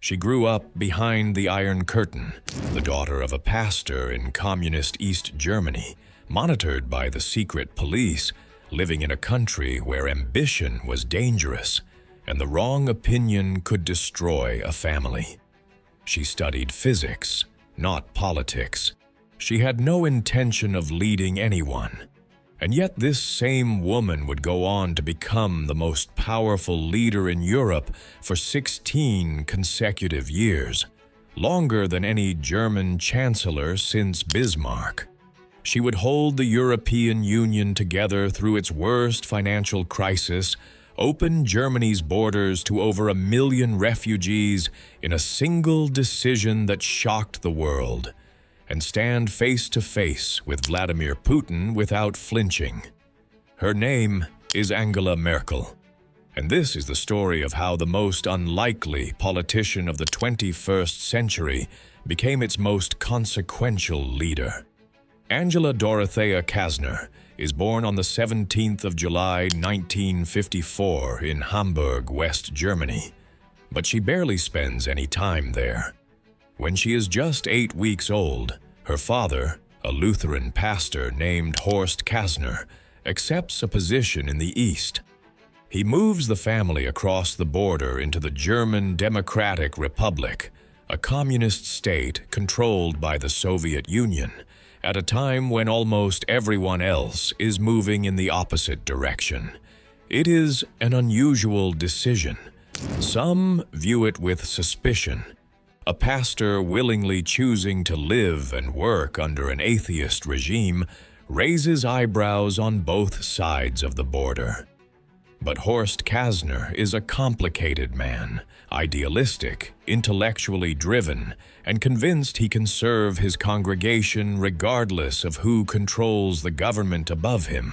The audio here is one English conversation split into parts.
She grew up behind the Iron Curtain, the daughter of a pastor in communist East Germany, monitored by the secret police, living in a country where ambition was dangerous and the wrong opinion could destroy a family. She studied physics, not politics. She had no intention of leading anyone. And yet this same woman would go on to become the most powerful leader in Europe for 16 consecutive years, longer than any German chancellor since Bismarck. She would hold the European Union together through its worst financial crisis, open Germany's borders to over 1 million refugees in a single decision that shocked the world, and stand face to face with Vladimir Putin without flinching. Her name is Angela Merkel, and this is the story of how the most unlikely politician of the 21st century became its most consequential leader. Angela Dorothea Kasner is born on the 17th of July 1954 in Hamburg, West Germany, but she barely spends any time there. When she is just 8 weeks old, her father, a Lutheran pastor named Horst Kasner, accepts a position in the East. He moves the family across the border into the German Democratic Republic, a communist state controlled by the Soviet Union, at a time when almost everyone else is moving in the opposite direction. It is an unusual decision. Some view it with suspicion. A pastor willingly choosing to live and work under an atheist regime raises eyebrows on both sides of the border. But Horst Kasner is a complicated man, idealistic, intellectually driven, and convinced he can serve his congregation regardless of who controls the government above him.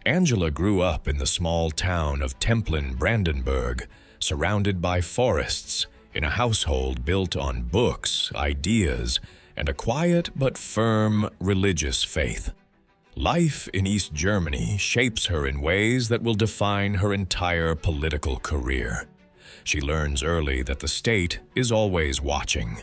Angela grew up in the small town of Templin, Brandenburg, surrounded by forests, in a household built on books, ideas, and a quiet but firm religious faith. Life in East Germany shapes her in ways that will define her entire political career. She learns early that the state is always watching.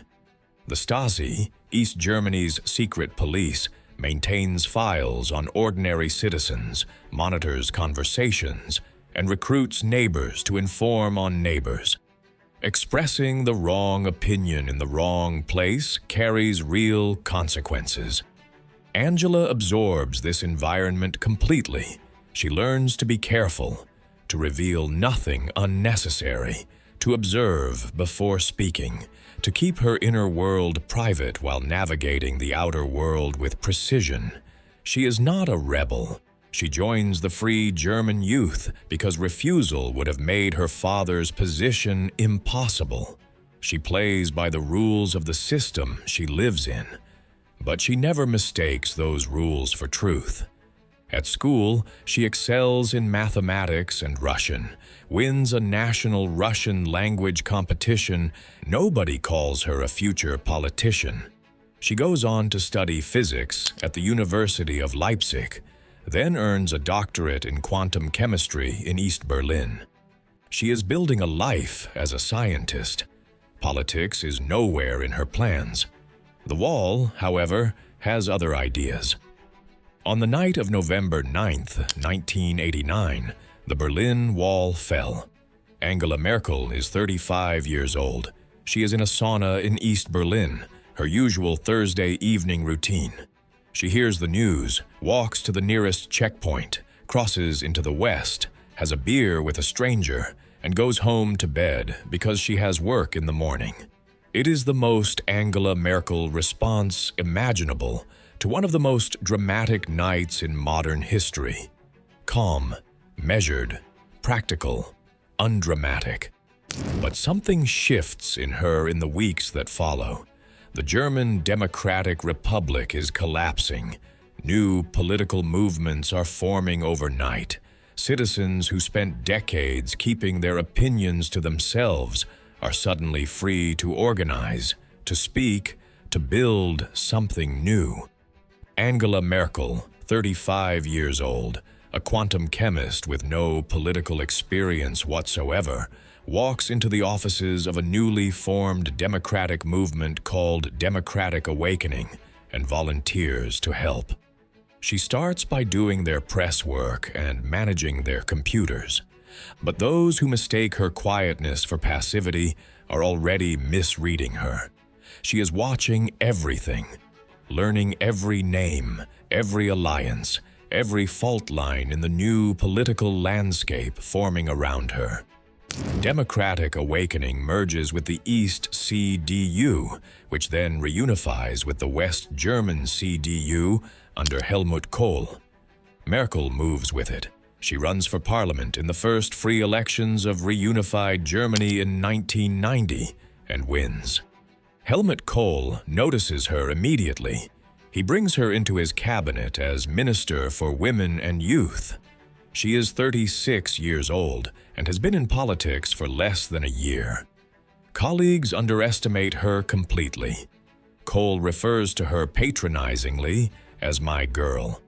The Stasi, East Germany's secret police, maintains files on ordinary citizens, monitors conversations, and recruits neighbors to inform on neighbors. Expressing the wrong opinion in the wrong place carries real consequences. Angela absorbs this environment completely. She learns to be careful, to reveal nothing unnecessary, to observe before speaking, to keep her inner world private while navigating the outer world with precision. She is not a rebel. She joins the Free German Youth because refusal would have made her father's position impossible. She plays by the rules of the system she lives in, but she never mistakes those rules for truth. At school, she excels in mathematics and Russian, wins a national Russian language competition. Nobody calls her a future politician. She goes on to study physics at the University of Leipzig, then earns a doctorate in quantum chemistry in East Berlin. She is building a life as a scientist. Politics is nowhere in her plans. The Wall, however, has other ideas. On the night of November 9th, 1989, the Berlin Wall fell. Angela Merkel is 35 years old. She is in a sauna in East Berlin, her usual Thursday evening routine. She hears the news, walks to the nearest checkpoint, crosses into the West, has a beer with a stranger, and goes home to bed because she has work in the morning. It is the most Angela Merkel response imaginable to one of the most dramatic nights in modern history. Calm, measured, practical, undramatic. But something shifts in her in the weeks that follow. The German Democratic Republic is collapsing. New political movements are forming overnight. Citizens who spent decades keeping their opinions to themselves are suddenly free to organize, to speak, to build something new. Angela Merkel, 35 years old, a quantum chemist with no political experience whatsoever, walks into the offices of a newly formed democratic movement called Democratic Awakening and volunteers to help. She starts by doing their press work and managing their computers. But those who mistake her quietness for passivity are already misreading her. She is watching everything, learning every name, every alliance, every fault line in the new political landscape forming around her. Democratic Awakening merges with the East CDU, which then reunifies with the West German CDU under Helmut Kohl. Merkel moves with it. She runs for parliament in the first free elections of reunified Germany in 1990 and wins. Helmut Kohl notices her immediately. He brings her into his cabinet as Minister for Women and Youth. She is 36 years old and has been in politics for less than a year. Colleagues underestimate her completely. Kohl refers to her patronizingly as "my girl."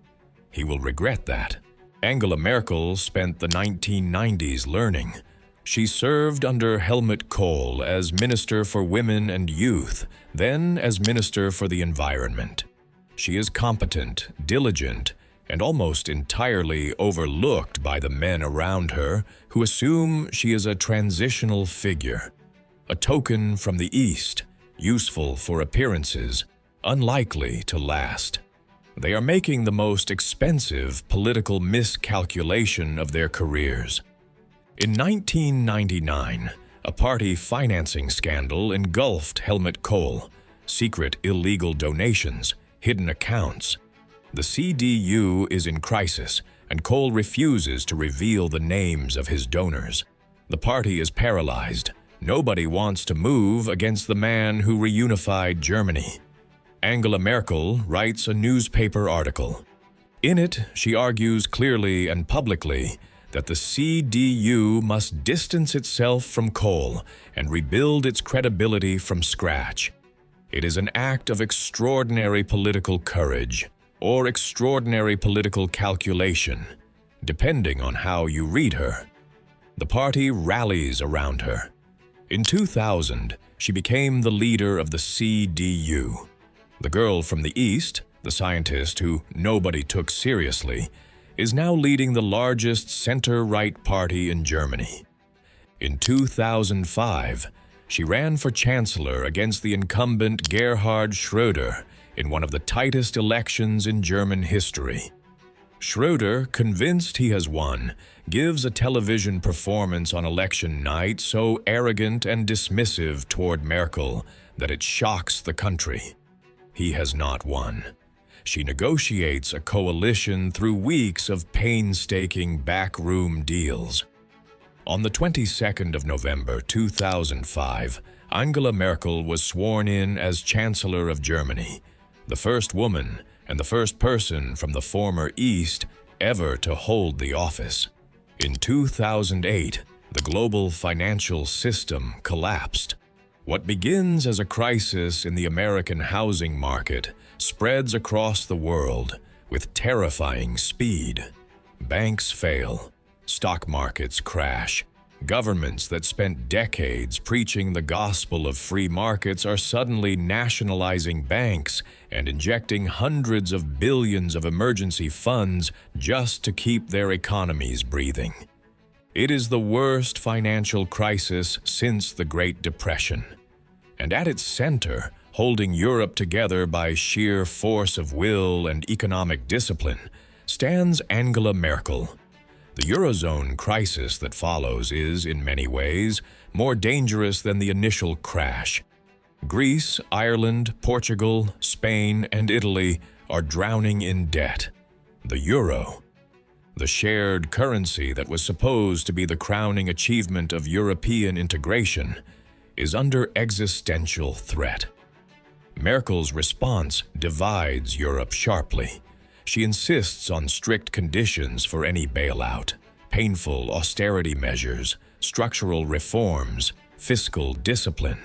He will regret that. Angela Merkel spent the 1990s learning. She served under Helmut Kohl as Minister for Women and Youth, then as Minister for the Environment. She is competent, diligent, and almost entirely overlooked by the men around her who assume she is a transitional figure, a token from the East, useful for appearances, unlikely to last. They are making the most expensive political miscalculation of their careers. In 1999, a party financing scandal engulfed Helmut Kohl: secret illegal donations, hidden accounts. The CDU is in crisis, and Kohl refuses to reveal the names of his donors. The party is paralyzed. Nobody wants to move against the man who reunified Germany. Angela Merkel writes a newspaper article. In it, she argues clearly and publicly that the CDU must distance itself from Kohl and rebuild its credibility from scratch. It is an act of extraordinary political courage or extraordinary political calculation, depending on how you read her. The party rallies around her. In 2000, she became the leader of the CDU. The girl from the East, the scientist who nobody took seriously, is now leading the largest center-right party in Germany. In 2005, she ran for chancellor against the incumbent Gerhard Schröder in one of the tightest elections in German history. Schröder, convinced he has won, gives a television performance on election night so arrogant and dismissive toward Merkel that it shocks the country. He has not won. She negotiates a coalition through weeks of painstaking backroom deals. On the 22nd of November 2005, Angela Merkel was sworn in as Chancellor of Germany, the first woman and the first person from the former East ever to hold the office. In 2008, the global financial system collapsed. What begins as a crisis in the American housing market spreads across the world with terrifying speed. Banks fail, stock markets crash. Governments that spent decades preaching the gospel of free markets are suddenly nationalizing banks and injecting hundreds of billions of emergency funds just to keep their economies breathing. It is the worst financial crisis since the Great Depression. And at its center, holding Europe together by sheer force of will and economic discipline, stands Angela Merkel. The Eurozone crisis that follows is, in many ways, more dangerous than the initial crash. Greece, Ireland, Portugal, Spain, and Italy are drowning in debt. The euro, the shared currency that was supposed to be the crowning achievement of European integration, is under existential threat. Merkel's response divides Europe sharply. She insists on strict conditions for any bailout, painful austerity measures, structural reforms, fiscal discipline.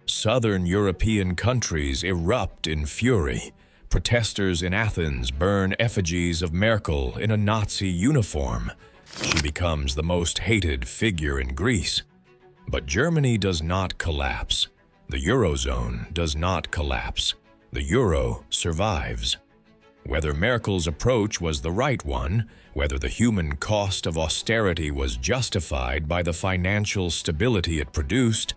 Southern European countries erupt in fury. Protesters in Athens burn effigies of Merkel in a Nazi uniform. She becomes the most hated figure in Greece. But Germany does not collapse. The Eurozone does not collapse. The euro survives. Whether Merkel's approach was the right one, whether the human cost of austerity was justified by the financial stability it produced,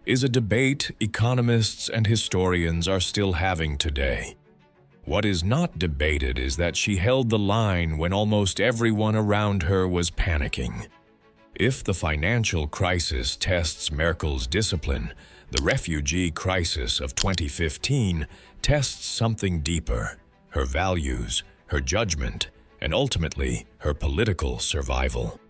is a debate economists and historians are still having today. What is not debated is that she held the line when almost everyone around her was panicking. If the financial crisis tests Merkel's discipline, the refugee crisis of 2015 tests something deeper: her values, her judgment, and ultimately her political survival.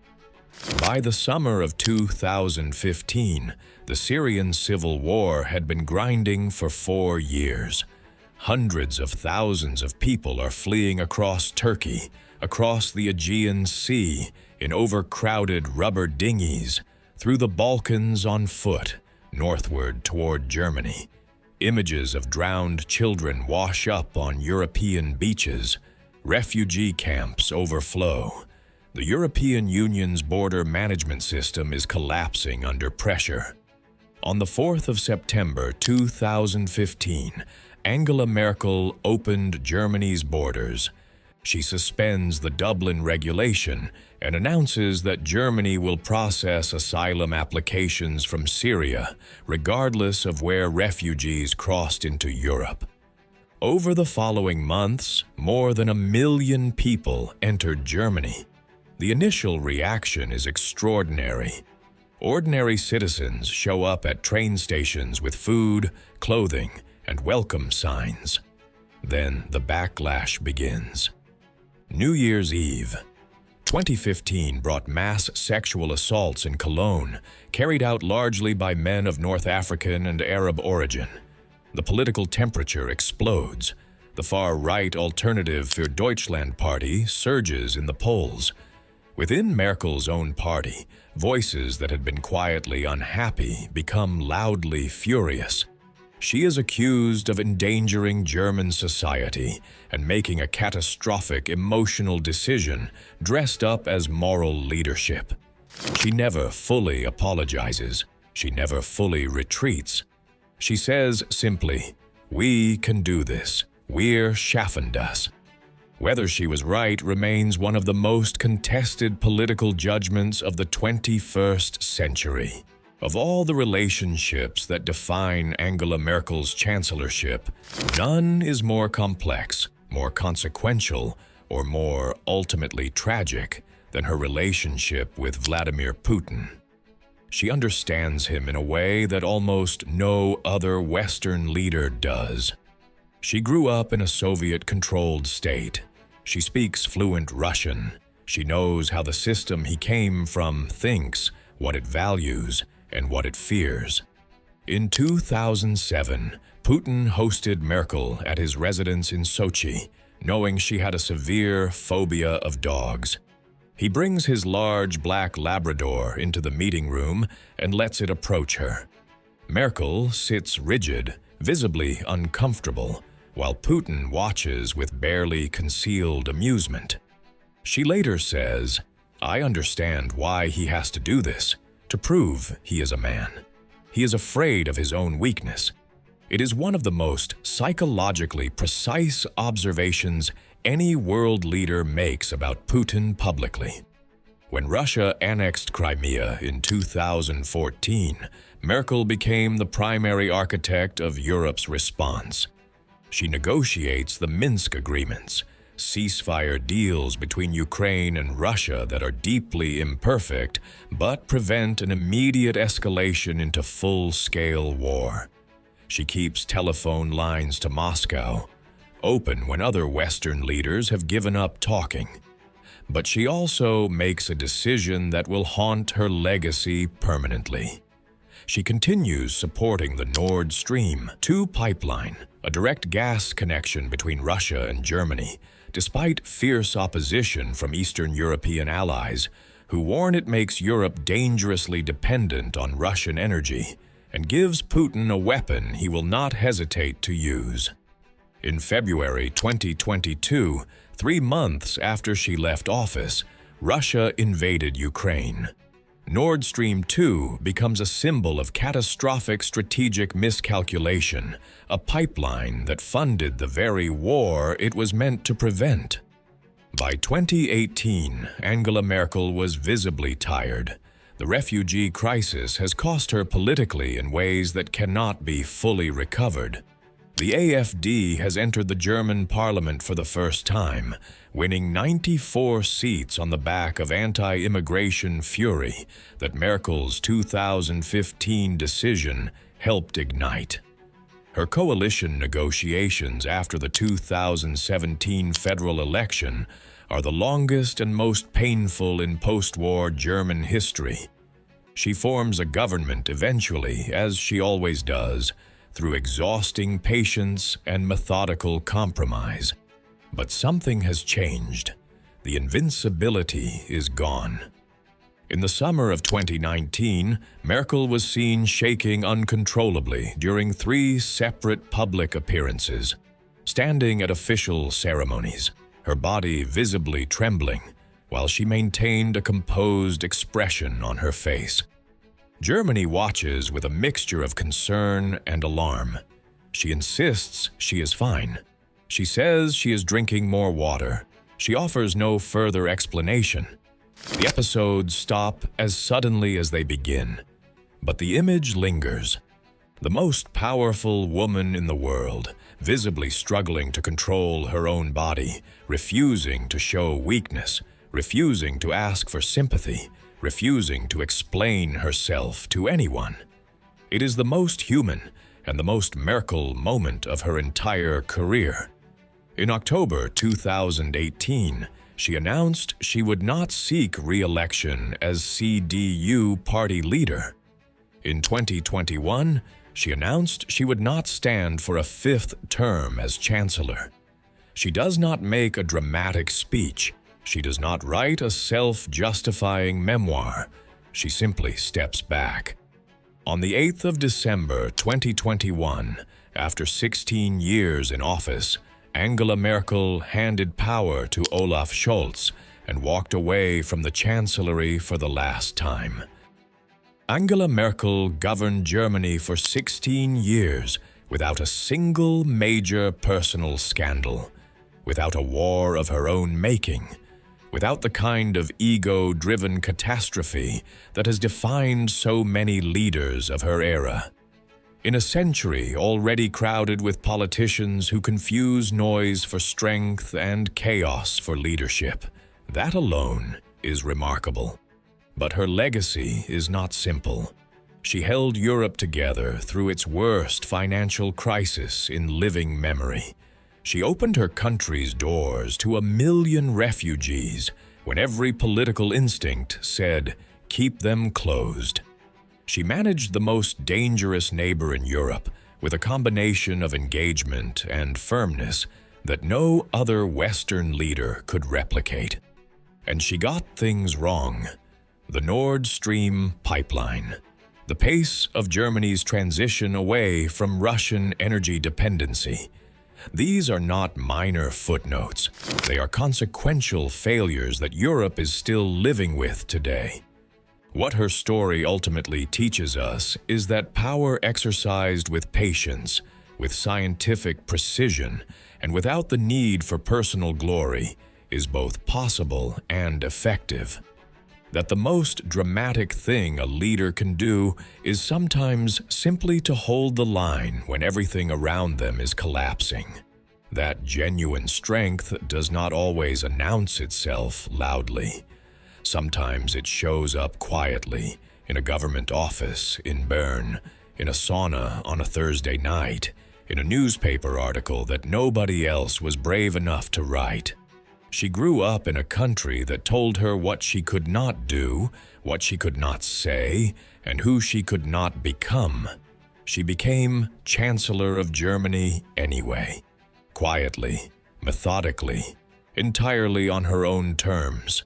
By the summer of 2015, the Syrian civil war had been grinding for 4 years. Hundreds of thousands of people are fleeing across Turkey, across the Aegean Sea, in overcrowded rubber dinghies, through the Balkans on foot, northward toward Germany. Images of drowned children wash up on European beaches. Refugee camps overflow. The European Union's border management system is collapsing under pressure. On the 4th of September 2015, Angela Merkel opened Germany's borders. She suspends the Dublin regulation and announces that Germany will process asylum applications from Syria, regardless of where refugees crossed into Europe. Over the following months, more than 1 million people entered Germany. The initial reaction is extraordinary. Ordinary citizens show up at train stations with food, clothing, and welcome signs. Then the backlash begins. New Year's Eve. 2015 brought mass sexual assaults in Cologne, carried out largely by men of North African and Arab origin. The political temperature explodes. The far-right Alternative für Deutschland party surges in the polls. Within Merkel's own party, voices that had been quietly unhappy become loudly furious. She is accused of endangering German society and making a catastrophic emotional decision dressed up as moral leadership. She never fully apologizes. She never fully retreats. She says simply, "We can do this. Wir schaffen das." Whether she was right remains one of the most contested political judgments of the 21st century. Of all the relationships that define Angela Merkel's chancellorship, none is more complex, more consequential, or more ultimately tragic than her relationship with Vladimir Putin. She understands him in a way that almost no other Western leader does. She grew up in a Soviet-controlled state. She speaks fluent Russian. She knows how the system he came from thinks, what it values, and what it fears. In 2007, Putin hosted Merkel at his residence in Sochi, knowing she had a severe phobia of dogs. He brings his large black Labrador into the meeting room and lets it approach her. Merkel sits rigid, visibly uncomfortable, while Putin watches with barely concealed amusement. She later says, "I understand why he has to do this, to prove he is a man. He is afraid of his own weakness." It is one of the most psychologically precise observations any world leader makes about Putin publicly. When Russia annexed Crimea in 2014, Merkel became the primary architect of Europe's response. She negotiates the Minsk agreements, ceasefire deals between Ukraine and Russia that are deeply imperfect but prevent an immediate escalation into full-scale war. She keeps telephone lines to Moscow open when other Western leaders have given up talking. But she also makes a decision that will haunt her legacy permanently. She continues supporting the Nord Stream 2 pipeline, a direct gas connection between Russia and Germany, despite fierce opposition from Eastern European allies, who warn it makes Europe dangerously dependent on Russian energy and gives Putin a weapon he will not hesitate to use. In February 2022, 3 months after she left office, Russia invaded Ukraine. Nord Stream 2 becomes a symbol of catastrophic strategic miscalculation, a pipeline that funded the very war it was meant to prevent. By 2018, Angela Merkel was visibly tired. The refugee crisis has cost her politically in ways that cannot be fully recovered. The AfD has entered the German parliament for the first time, winning 94 seats on the back of anti-immigration fury that Merkel's 2015 decision helped ignite. Her coalition negotiations after the 2017 federal election are the longest and most painful in post-war German history. She forms a government eventually, as she always does, through exhausting patience and methodical compromise. But something has changed. The invincibility is gone. In the summer of 2019, Merkel was seen shaking uncontrollably during 3 separate public appearances, standing at official ceremonies, her body visibly trembling, while she maintained a composed expression on her face. Germany watches with a mixture of concern and alarm. She insists she is fine. She says she is drinking more water. She offers no further explanation. The episodes stop as suddenly as they begin, but the image lingers. The most powerful woman in the world, visibly struggling to control her own body, refusing to show weakness, refusing to ask for sympathy, refusing to explain herself to anyone. It is the most human and the most Merkel moment of her entire career. In October 2018, she announced she would not seek re-election as CDU party leader. In 2021, she announced she would not stand for a 5th term as chancellor. She does not make a dramatic speech. She does not write a self-justifying memoir. She simply steps back. On the 8th of December 2021, after 16 years in office, Angela Merkel handed power to Olaf Scholz and walked away from the chancellery for the last time. Angela Merkel governed Germany for 16 years without a single major personal scandal, without a war of her own making, without the kind of ego-driven catastrophe that has defined so many leaders of her era. In a century already crowded with politicians who confuse noise for strength and chaos for leadership, that alone is remarkable. But her legacy is not simple. She held Europe together through its worst financial crisis in living memory. She opened her country's doors to 1 million refugees when every political instinct said, "Keep them closed." She managed the most dangerous neighbor in Europe with a combination of engagement and firmness that no other Western leader could replicate. And she got things wrong. The Nord Stream pipeline, the pace of Germany's transition away from Russian energy dependency. These are not minor footnotes. They are consequential failures that Europe is still living with today. What her story ultimately teaches us is that power exercised with patience, with scientific precision, and without the need for personal glory is both possible and effective. That the most dramatic thing a leader can do is sometimes simply to hold the line when everything around them is collapsing. That genuine strength does not always announce itself loudly. Sometimes it shows up quietly, in a government office in Bern, in a sauna on a Thursday night, in a newspaper article that nobody else was brave enough to write. She grew up in a country that told her what she could not do, what she could not say, and who she could not become. She became Chancellor of Germany anyway, quietly, methodically, entirely on her own terms.